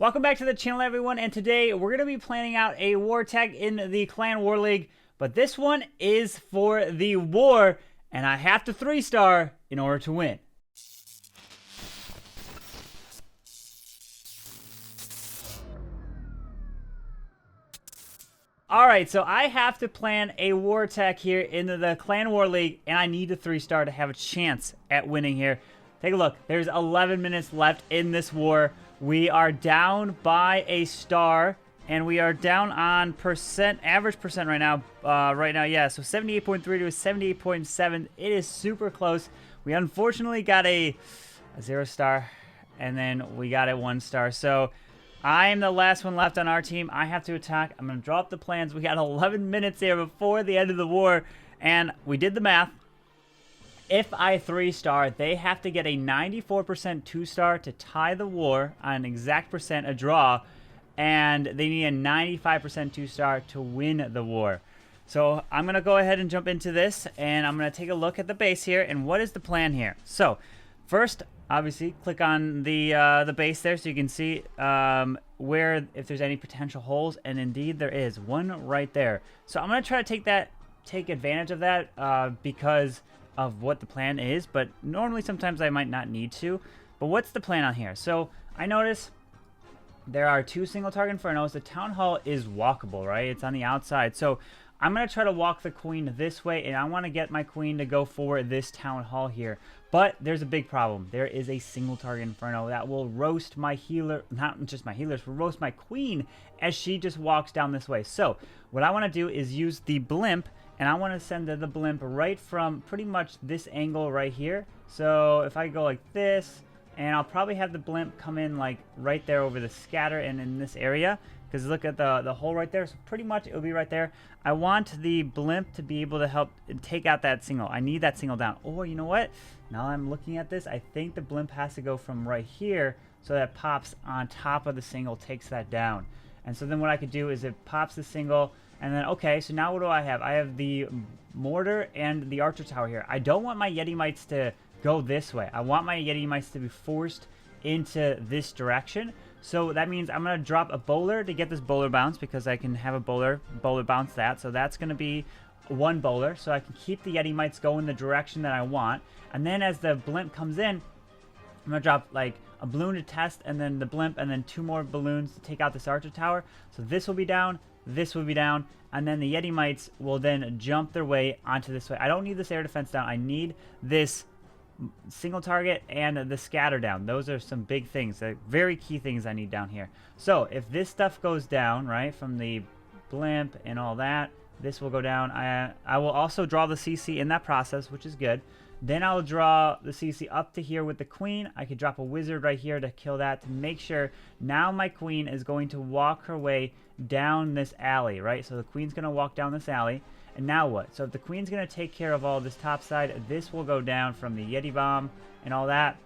Welcome back to the channel, everyone, and today we're going to be planning out a war tag in the Clan War League, but this one is for the war, and I have to 3-star in order to win. Alright, so I have to plan a war attack here in the Clan War League, and I need a 3-star to have a chance at winning here. Take a look. There's 11 minutes left in this war. We are down by a star, and we are down on average percent right now. Yeah, so 78.3 to a 78.7. It is super close. We unfortunately got a 0-star, and then we got a 1-star. So I am the last one left on our team. I have to attack. I'm going to draw up the plans. We got 11 minutes here before the end of the war, and we did the math. If I 3-star, they have to get a 94% 2-star to tie the war on an exact percent, a draw, and they need a 95% 2-star to win the war. So I'm going to go ahead and jump into this, and I'm going to take a look at the base here, and what is the plan here? So first, obviously, click on the base there so you can see where, if there's any potential holes, and indeed there is one right there. So I'm going to try to take advantage of that because of what the plan is, but normally sometimes I might not need to. But what's the plan on here? So I notice there are 2 single target infernos. The town hall is walkable, right? It's on the outside. So I'm going to try to walk the queen this way, and I want to get my queen to go for this town hall here. But there's a big problem. There is a single target inferno that will roast my healer, not just my healers, will roast my queen as she just walks down this way. So what I want to do is use the blimp, and I want to send the blimp right from pretty much this angle right here. So if I go like this, and I'll probably have the blimp come in like right there over the scatter and in this area. Because look at the hole right there. So pretty much it'll be right there. I want the blimp to be able to help take out that single. I need that single down. Or you know what? Now I'm looking at this. I think the blimp has to go from right here so that it pops on top of the single, takes that down. And so then what I could do is it pops the single. And then, okay, so now what do I have? I have the mortar and the archer tower here. I don't want my Yeti Mites to go this way. I want my Yeti Mites to be forced into this direction. So that means I'm going to drop a bowler to get this bowler bounce because I can have a bowler bounce that. So that's going to be 1 bowler. So I can keep the Yeti Mites going the direction that I want. And then as the blimp comes in, I'm going to drop like a balloon to test and then the blimp and then 2 more balloons to take out this archer tower. So this will be down. This will be down, and then the Yeti Mites will then jump their way onto this way. I don't need this air defense down. I need this single target and the scatter down. Those are some big things, very key things I need down here. So if this stuff goes down, right, from the blimp and all that, this will go down. I will also draw the CC in that process, which is good. Then I'll draw the CC up to here with the queen. I could drop a wizard right here to kill that to make sure now my queen is going to walk her way down this alley, right? So the queen's going to walk down this alley. And now what? So if the queen's going to take care of all this top side, this will go down from the Yeti bomb and all that.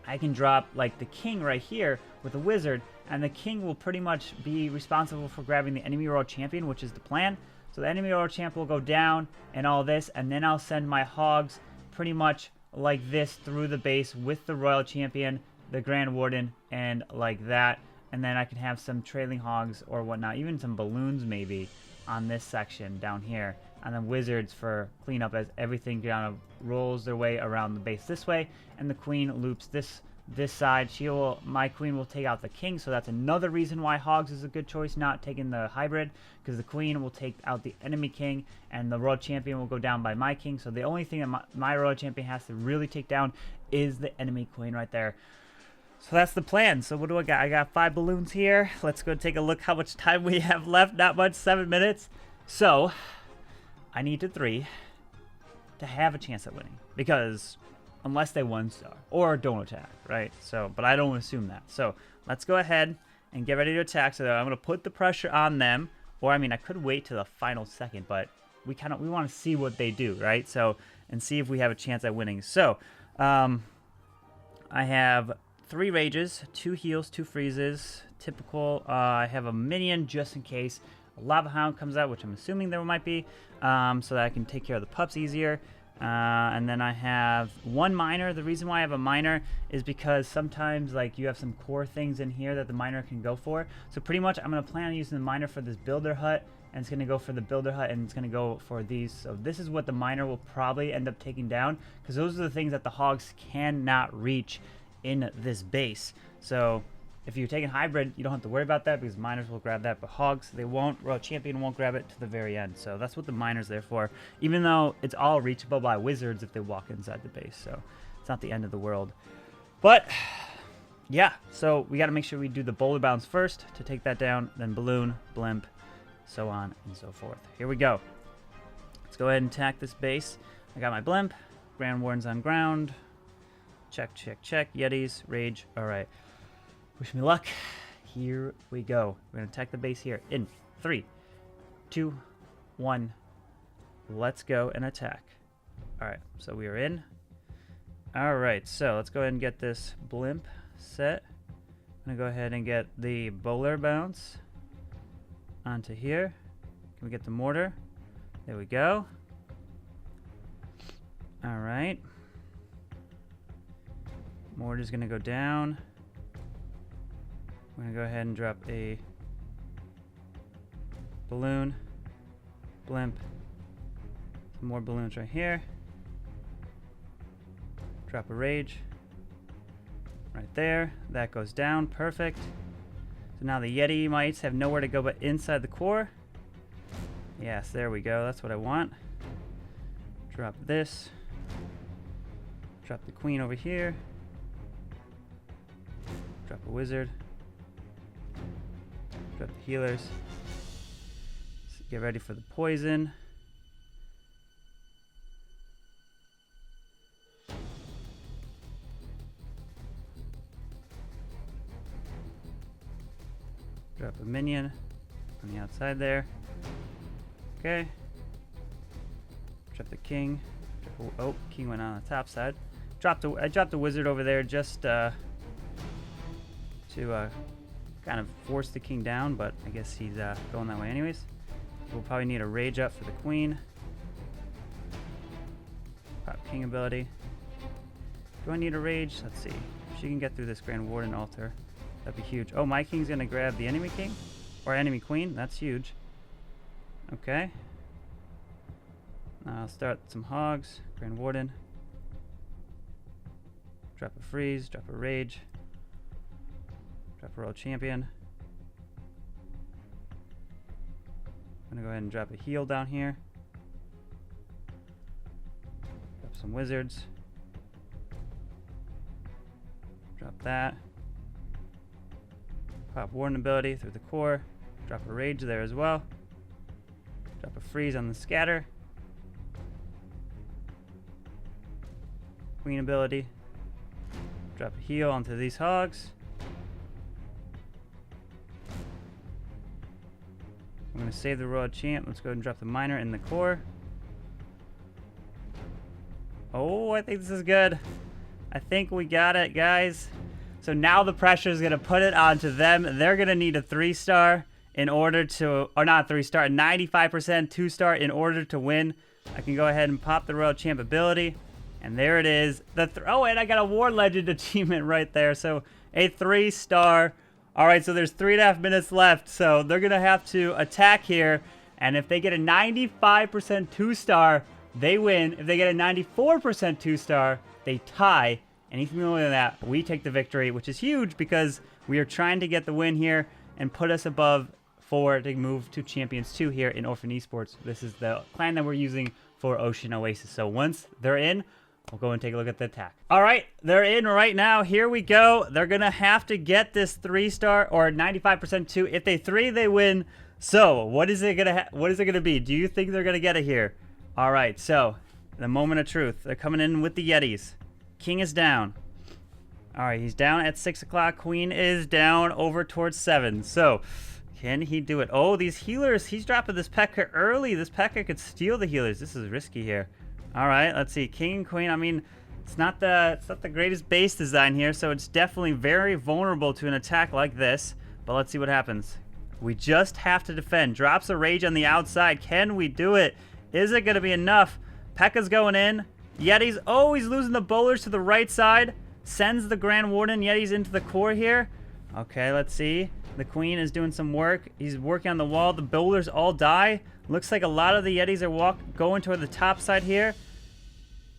I can drop like the king right here with a wizard, and the king will pretty much be responsible for grabbing the enemy royal champion, which is the plan. So the enemy royal champ will go down and all this, and then I'll send my hogs pretty much like this through the base with the royal champion, the grand warden, and like that. And then I can have some trailing hogs or whatnot, even some balloons maybe on this section down here, and then wizards for cleanup as everything kind of rolls their way around the base this way, and the queen loops this side. My queen will take out the king, so that's another reason why hogs is a good choice, not taking the hybrid, because the queen will take out the enemy king, and the royal champion will go down by my king. So the only thing that my royal champion has to really take down is the enemy queen right there. So that's the plan. So what do I got? I got 5 balloons here. Let's go take a look how much time we have left. Not much, 7 minutes. So I need to 3 to have a chance at winning, because unless they 1-star or don't attack, right? So, but I don't assume that. So let's go ahead and get ready to attack. So I'm going to put the pressure on them, or I mean, I could wait to the final second, but we want to see what they do, right? So, and see if we have a chance at winning. So I have 3 rages, 2 heals, 2 freezes, typical. I have a minion just in case a lava hound comes out, which I'm assuming there might be, so that I can take care of the pups easier. And then I have one miner. The reason why I have a miner is because sometimes like you have some core things in here that the miner can go for. So pretty much I'm going to plan on using the miner for this builder hut, and it's going to go for the builder hut, and it's going to go for these. So this is what the miner will probably end up taking down, because those are the things that the hogs cannot reach in this base. So if you're taking hybrid, you don't have to worry about that because miners will grab that, but hogs, they won't. Royal Champion won't grab it to the very end. So that's what the miner's there for, even though it's all reachable by wizards if they walk inside the base. So it's not the end of the world. But yeah, so we got to make sure we do the boulder bounce first to take that down, then balloon, blimp, so on and so forth. Here we go. Let's go ahead and attack this base. I got my blimp, Grand Warden's on ground. Check, check, check. Yetis, rage. All right. Wish me luck. Here we go. We're going to attack the base here in 3, 2, 1. Let's go and attack. All right, so we are in. All right, so let's go ahead and get this blimp set. I'm going to go ahead and get the bowler bounce onto here. Can we get the mortar? There we go. All right. Mortar's going to go down. I'm going to go ahead and drop a balloon, blimp, some more balloons right here. Drop a rage right there. That goes down. Perfect. So now the Yeti mites have nowhere to go but inside the core. Yes, there we go. That's what I want. Drop this. Drop the queen over here. Drop a wizard. Drop the healers. Get ready for the poison. Drop a minion on the outside there. Okay. Drop the king. Oh, king went on the top side. I dropped the wizard over there just to kind of force the king down, but I guess he's going that way anyways. We'll probably need a rage up for the queen. Pop king ability. Do I need a rage? Let's see. If she can get through this Grand Warden altar, that'd be huge. Oh, my king's gonna grab the enemy king or enemy queen. That's huge. Okay. I'll start some hogs. Grand Warden. Drop a freeze. Drop a rage. Drop a Royal Champion. I'm gonna go ahead and drop a heal down here. Drop some wizards. Drop that. Pop Warden ability through the core. Drop a rage there as well. Drop a freeze on the scatter. Queen ability. Drop a heal onto these hogs. I'm going to save the Royal Champ. Let's go ahead and drop the miner in the core. Oh, I think this is good. I think we got it, guys. So now the pressure is going to put it onto them. They're going to need a 3-star in order to, or not 3-star, 95% 2-star in order to win. I can go ahead and pop the Royal Champ ability. And there it is. Oh, and I got a War Legend achievement right there. So a 3-star. All right, so there's 3.5 minutes left. So they're going to have to attack here. And if they get a 95% 2-star, they win. If they get a 94% 2-star, they tie. Anything more than that, we take the victory, which is huge because we are trying to get the win here and put us above 4 to move to Champions 2 here in Orphan Esports. This is the plan that we're using for Ocean Oasis. So once they're in, we'll go and take a look at the attack. All right, they're in right now. Here we go. They're going to have to get this 3-star or 95% 2. If they 3, they win. So what is it going to be? Do you think they're going to get it here? All right, so the moment of truth. They're coming in with the Yetis. King is down. All right, he's down at 6 o'clock. Queen is down over towards 7. So can he do it? Oh, these healers. He's dropping this P.E.K.K.A early. This P.E.K.K.A could steal the healers. This is risky here. All right, let's see. King and Queen. I mean, it's not the greatest base design here, so it's definitely very vulnerable to an attack like this. But let's see what happens. We just have to defend. Drops a rage on the outside. Can we do it? Is it going to be enough? P.E.K.K.A's going in. Yeti's always losing the bowlers to the right side. Sends the Grand Warden Yetis into the core here. Okay, let's see. The Queen is doing some work. He's working on the wall. The bowlers all die. Looks like a lot of the Yetis are going toward the top side here.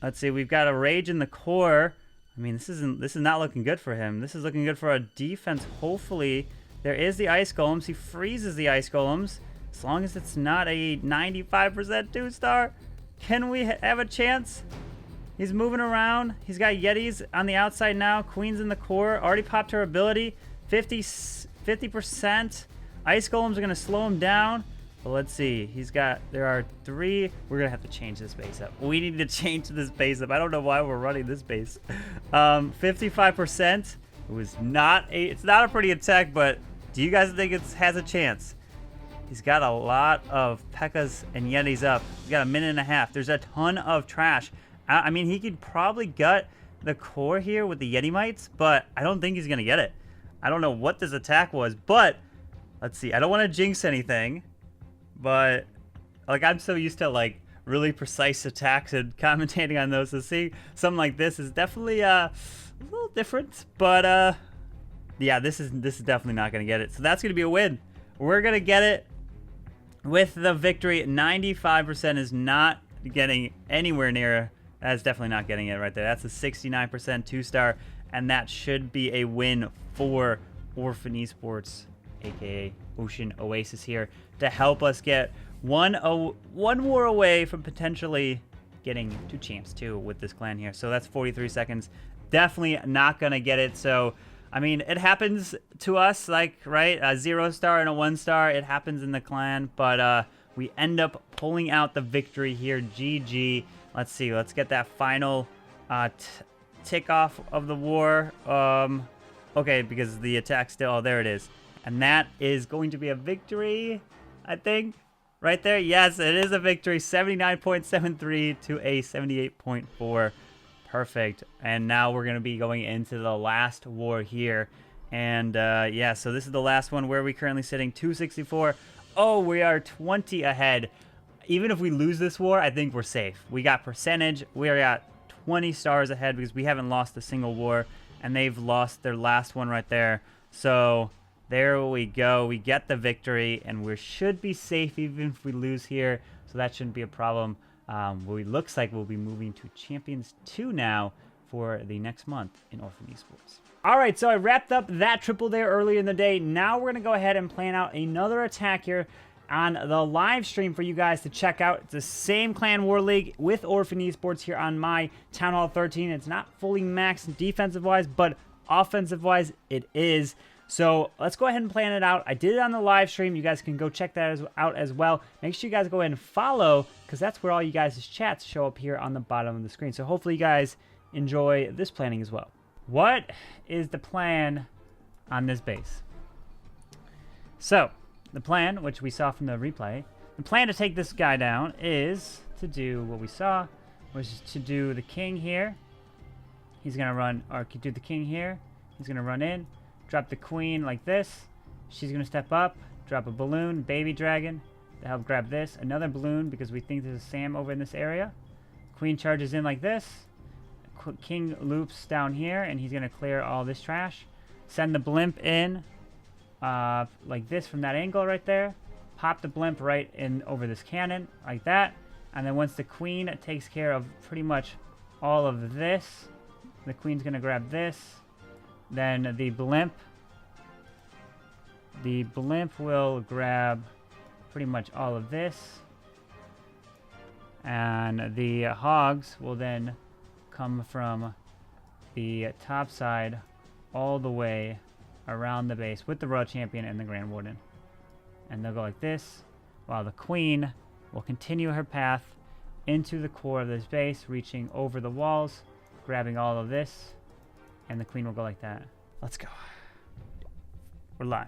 Let's see. We've got a Rage in the core. I mean, this is not looking good for him. This is looking good for our defense. Hopefully, there is the Ice Golems. He freezes the Ice Golems. As long as it's not a 95% 2-star, can we have a chance? He's moving around. He's got Yetis on the outside now. Queen's in the core. Already popped her ability. 50%. Ice Golems are going to slow him down. But let's see. There are 3. We're going to have to change this base up. We need to change this base up. I don't know why we're running this base. 55%. It was it's not a pretty attack, but do you guys think it has a chance? He's got a lot of P.E.K.K.A.s and Yetis up. He's got a minute and a half. There's a ton of trash. I mean, he could probably gut the core here with the Yeti Mites, but I don't think he's going to get it. I don't know what this attack was, but let's see. I don't want to jinx anything, but like I'm so used to like really precise attacks and commentating on those. So see something like this is definitely a little different, but yeah, this is definitely not going to get it. So that's going to be a win. We're going to get it with the victory. 95% is not getting anywhere near. That's definitely not getting it right there. That's a 69% 2-star, and that should be a win for Orphan Esports, aka Ocean Oasis here, to help us get one more away from potentially getting 2 champs too with this clan here. So that's 43 seconds. Definitely not gonna get it. So I mean, it happens to us, like, right? A 0-star and a 1-star. It happens in the clan, but we end up pulling out the victory here. GG. Let's see. Let's get that final tick off of the war. Okay, because the attack still... Oh, there it is. And that is going to be a victory, I think. Right there. Yes, it is a victory. 79.73 to a 78.4. Perfect. And now we're going to be going into the last war here. And yeah, so this is the last one. Where are we currently sitting? 264. Oh, we are 20 ahead. Even if we lose this war, I think we're safe. We got percentage. We are at 20 stars ahead because we haven't lost a single war. And they've lost their last one right there. So there we go. We get the victory. And we should be safe even if we lose here. So that shouldn't be a problem. It looks like we'll be moving to Champions 2 now for the next month in Orphan Esports. All right, so I wrapped up that triple there earlier in the day. Now we're going to go ahead and plan out another attack here on the live stream for you guys to check out. It's the same Clan War League with Orphan Esports here on my Town Hall 13. It's not fully maxed defensive-wise, but offensive-wise it is. So let's go ahead and plan it out. I did it on the live stream. You guys can go check that out as well. Make sure you guys go ahead and follow, because that's where all you guys' chats show up here on the bottom of the screen. So hopefully you guys enjoy this planning as well. What is the plan on this base? So the plan, which we saw from the replay, the plan to take this guy down is to do what we saw, which is to do the king here. He's going to run, or do the king here. He's going to run in. Drop the queen like this. She's going to step up, drop a balloon, baby dragon to help grab this. Another balloon because we think there's a Sam over in this area. Queen charges in like this. King loops down here, and he's going to clear all this trash. Send the blimp in like this from that angle right there. Pop the blimp right in over this cannon like that. And then once the queen takes care of pretty much all of this, the queen's going to grab this. Then the blimp will grab pretty much all of this. And the hogs will then come from the top side all the way around the base with the Royal Champion and the Grand Warden. And they'll go like this, while the queen will continue her path into the core of this base, reaching over the walls, grabbing all of this. And the queen will go like that. Let's go. We're live.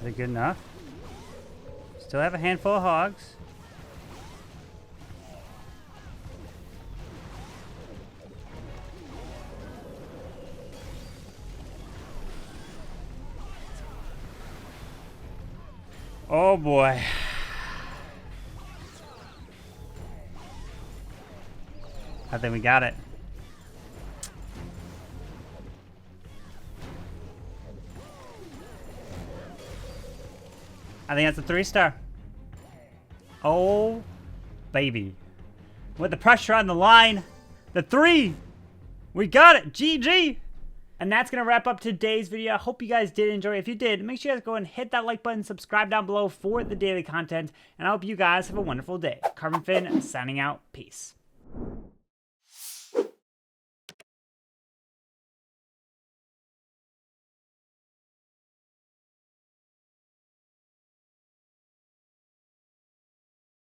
Is it good enough? Still have a handful of hogs. Oh boy. I think we got it. I think that's a 3-star. Oh, baby. With the pressure on the line, the 3. We got it. GG. And that's going to wrap up today's video. I hope you guys did enjoy. If you did, make sure you guys go and hit that like button, subscribe down below for the daily content, and I hope you guys have a wonderful day. CarbonFin signing out. Peace.